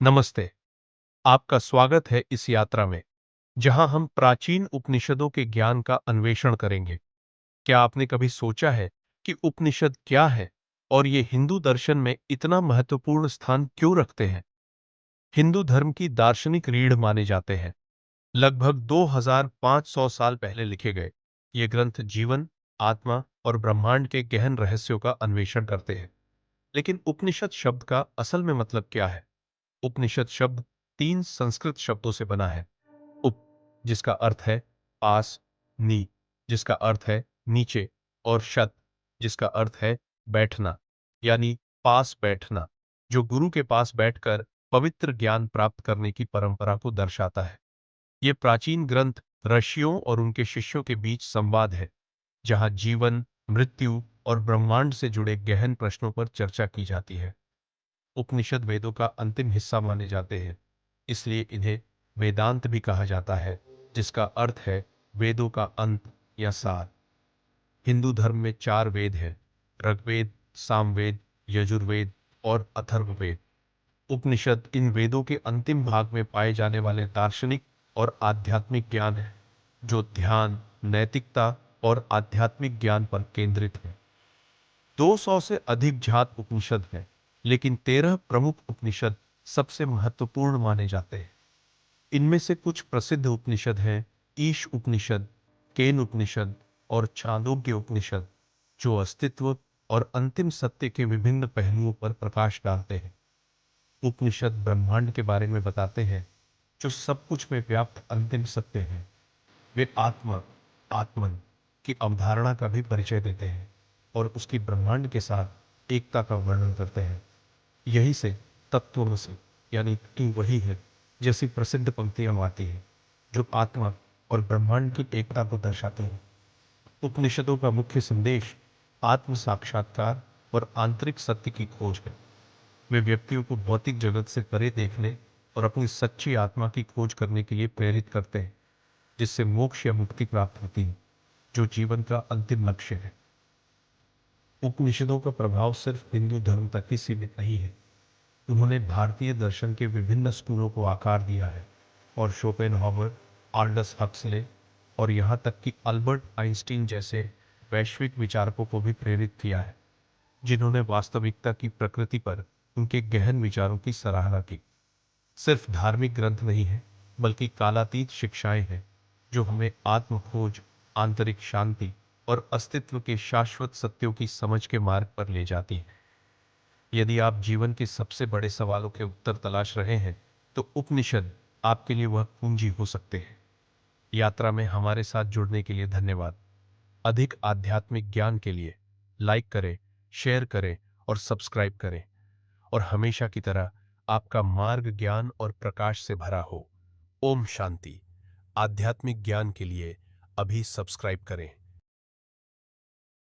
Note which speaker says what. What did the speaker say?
Speaker 1: नमस्ते। आपका स्वागत है इस यात्रा में, जहां हम प्राचीन उपनिषदों के ज्ञान का अन्वेषण करेंगे। क्या आपने कभी सोचा है कि उपनिषद क्या है और ये हिंदू दर्शन में इतना महत्वपूर्ण स्थान क्यों रखते हैं? हिंदू धर्म की दार्शनिक रीढ़ माने जाते हैं। लगभग 2500 साल पहले लिखे गए ये ग्रंथ जीवन, आत्मा और ब्रह्मांड के गहन रहस्यों का अन्वेषण करते हैं। लेकिन उपनिषद शब्द का असल में मतलब क्या है? उपनिषद शब्द तीन संस्कृत शब्दों से बना है। उप, जिसका अर्थ है पास, नी, जिसका अर्थ है नीचे, और शत, जिसका अर्थ है बैठना, यानी पास बैठना, जो गुरु के पास बैठकर पवित्र ज्ञान प्राप्त करने की परंपरा को दर्शाता है। ये प्राचीन ग्रंथ ऋषियों और उनके शिष्यों के बीच संवाद है, जहां जीवन, मृत्यु और ब्रह्मांड से जुड़े गहन प्रश्नों पर चर्चा की जाती है। उपनिषद वेदों का अंतिम हिस्सा माने जाते हैं, इसलिए इन्हें वेदांत भी कहा जाता है, जिसका अर्थ है वेदों का अंत या सार। हिंदू धर्म में चार वेद हैं: ऋग्वेद, सामवेद, यजुर्वेद और अथर्ववेद। उपनिषद इन वेदों के अंतिम भाग में पाए जाने वाले दार्शनिक और आध्यात्मिक ज्ञान है, जो ध्यान, नैतिकता और आध्यात्मिक ज्ञान पर केंद्रित है। 200 से अधिक जात उपनिषद हैं, लेकिन 13 प्रमुख उपनिषद सबसे महत्वपूर्ण माने जाते हैं। इनमें से कुछ प्रसिद्ध उपनिषद हैं: ईश उपनिषद, केन उपनिषद और छांदोग्य उपनिषद, जो अस्तित्व और अंतिम सत्य के विभिन्न पहलुओं पर प्रकाश डालते हैं। उपनिषद ब्रह्मांड के बारे में बताते हैं, जो सब कुछ में व्याप्त अंतिम सत्य है। वे आत्मा, आत्मन की अवधारणा का भी परिचय देते हैं और उसकी ब्रह्मांड के साथ एकता का वर्णन करते हैं। यही से तत्त्वमसि, यानी तू वही है, जैसी प्रसिद्ध पंक्तियां आती हैं, जो आत्मा और ब्रह्मांड की एकता को दर्शाते हैं। उपनिषदों का मुख्य संदेश आत्म साक्षात्कार और आंतरिक सत्य की खोज है। वे व्यक्तियों को भौतिक जगत से परे देखने और अपनी सच्ची आत्मा की खोज करने के लिए प्रेरित करते हैं, जिससे मोक्ष या मुक्ति प्राप्त होती है, जो जीवन का अंतिम लक्ष्य है। उपनिषदों का प्रभाव सिर्फ हिंदू धर्म तक ही सीमित नहीं है। उन्होंने भारतीय दर्शन के विभिन्न स्कूलों को आकार दिया है और शोपेनहावर, आल्डस हक्सले और यहाँ तक कि अल्बर्ट आइंस्टीन जैसे वैश्विक विचारकों को भी प्रेरित किया है, जिन्होंने वास्तविकता की प्रकृति पर उनके गहन विचारों की सराहना की। सिर्फ धार्मिक ग्रंथ नहीं है, बल्कि कालातीत शिक्षाएं हैं, जो हमें आत्म खोज, आंतरिक शांति और अस्तित्व के शाश्वत सत्यों की समझ के मार्ग पर ले जाती हैं। यदि आप जीवन के सबसे बड़े सवालों के उत्तर तलाश रहे हैं, तो उपनिषद आपके लिए वह कुंजी हो सकते हैं। यात्रा में हमारे साथ जुड़ने के लिए धन्यवाद। अधिक आध्यात्मिक ज्ञान के लिए लाइक करें, शेयर करें और सब्सक्राइब करें। और हमेशा की तरह आपका मार्ग ज्ञान और प्रकाश से भरा हो। ओम शांति। आध्यात्मिक ज्ञान के लिए अभी सब्सक्राइब करें।